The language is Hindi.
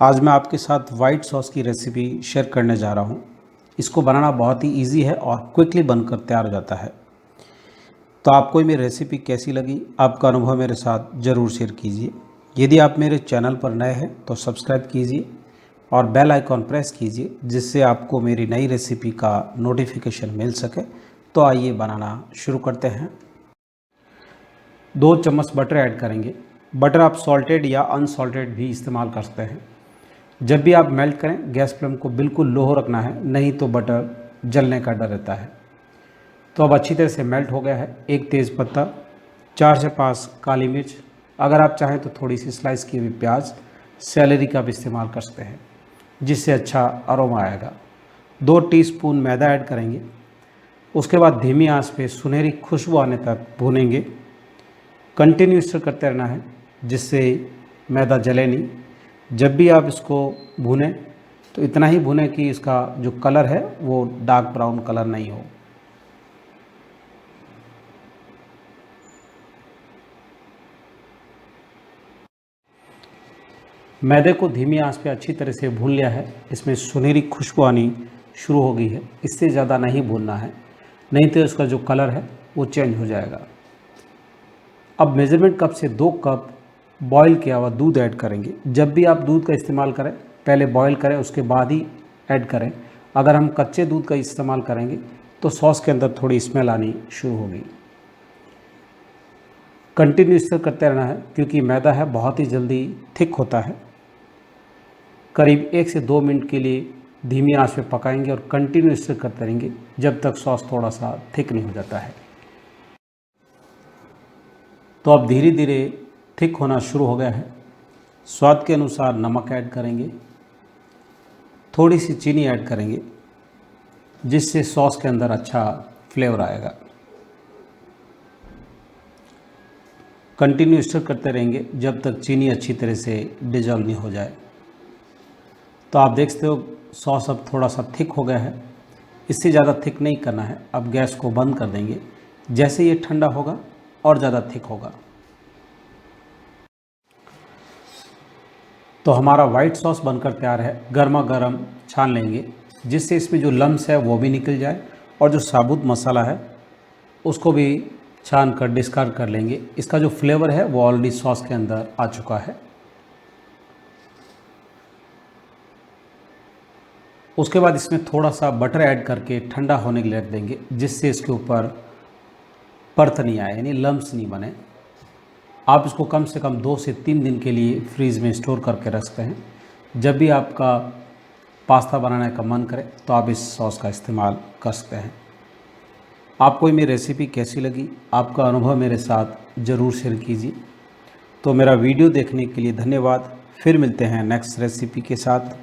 आज मैं आपके साथ वाइट सॉस की रेसिपी शेयर करने जा रहा हूँ। इसको बनाना बहुत ही इजी है और क्विकली बनकर तैयार हो जाता है। तो आपको ये मेरी रेसिपी कैसी लगी, आपका अनुभव मेरे साथ ज़रूर शेयर कीजिए। यदि आप मेरे चैनल पर नए हैं तो सब्सक्राइब कीजिए और बेल आइकॉन प्रेस कीजिए, जिससे आपको मेरी नई रेसिपी का नोटिफिकेशन मिल सके। तो आइए बनाना शुरू करते हैं। 2 चम्मच बटर ऐड करेंगे। बटर आप सॉल्टेड या अनसॉल्टेड भी इस्तेमाल कर सकते हैं। जब भी आप मेल्ट करें, गैस फ्लेम को बिल्कुल लो रखना है, नहीं तो बटर जलने का डर रहता है। तो अब अच्छी तरह से मेल्ट हो गया है। एक तेज़ पत्ता, 4 से 5 काली मिर्च, अगर आप चाहें तो थोड़ी सी स्लाइस की हुई प्याज, सेलेरी का भी इस्तेमाल कर सकते हैं, जिससे अच्छा अरोमा आएगा। 2 टीस्पून मैदा ऐड करेंगे। उसके बाद धीमी आंच पे सुनहरी खुशबू आने तक भूनेंगे। कंटिन्यू स्टर करते रहना है, जिससे मैदा जले नहीं। जब भी आप इसको भूनें तो इतना ही भूनें कि इसका जो कलर है वो डार्क ब्राउन कलर नहीं हो। मैदे को धीमी आंच पे अच्छी तरह से भून लिया है। इसमें सुनहरी खुशबू आनी शुरू हो गई है। इससे ज़्यादा नहीं भूनना है, नहीं तो इसका जो कलर है वो चेंज हो जाएगा। अब मेज़रमेंट कप से 2 कप बॉईल किया हुआ दूध ऐड करेंगे। जब भी आप दूध का इस्तेमाल करें, पहले बॉईल करें, उसके बाद ही ऐड करें। अगर हम कच्चे दूध का इस्तेमाल करेंगे तो सॉस के अंदर थोड़ी स्मेल आनी शुरू होगी। कंटिन्यू स्टर करते रहना है, क्योंकि मैदा है बहुत ही जल्दी थिक होता है। करीब 1 से 2 मिनट के लिए धीमी आंच पे पकाएंगे और कंटिन्यू स्टर करते रहेंगे जब तक सॉस थोड़ा सा थिक नहीं हो जाता है। तो अब धीरे धीरे थिक होना शुरू हो गया है। स्वाद के अनुसार नमक ऐड करेंगे, थोड़ी सी चीनी ऐड करेंगे, जिससे सॉस के अंदर अच्छा फ्लेवर आएगा। कंटिन्यू स्टर करते रहेंगे जब तक चीनी अच्छी तरह से डिजॉल्व नहीं हो जाए। तो आप देख सकते हो सॉस अब थोड़ा सा थिक हो गया है। इससे ज़्यादा थिक नहीं करना है। अब गैस को बंद कर देंगे। जैसे ये ठंडा होगा और ज़्यादा थिक होगा। तो हमारा वाइट सॉस बनकर तैयार है। गर्मा गर्म छान लेंगे, जिससे इसमें जो लम्स है वो भी निकल जाए और जो साबुत मसाला है उसको भी छान कर डिस्कार्ड कर लेंगे। इसका जो फ्लेवर है वो ऑलरेडी सॉस के अंदर आ चुका है। उसके बाद इसमें थोड़ा सा बटर ऐड करके ठंडा होने के लिए रख देंगे, जिससे इसके ऊपर परत नहीं आए, यानी लम्स नहीं बने। आप इसको कम से कम 2 से 3 दिन के लिए फ्रीज़ में स्टोर करके रख सकते हैं। जब भी आपका पास्ता बनाने का मन करे तो आप इस सॉस का इस्तेमाल कर सकते हैं। आपको मेरी रेसिपी कैसी लगी, आपका अनुभव मेरे साथ ज़रूर शेयर कीजिए। तो मेरा वीडियो देखने के लिए धन्यवाद। फिर मिलते हैं नेक्स्ट रेसिपी के साथ।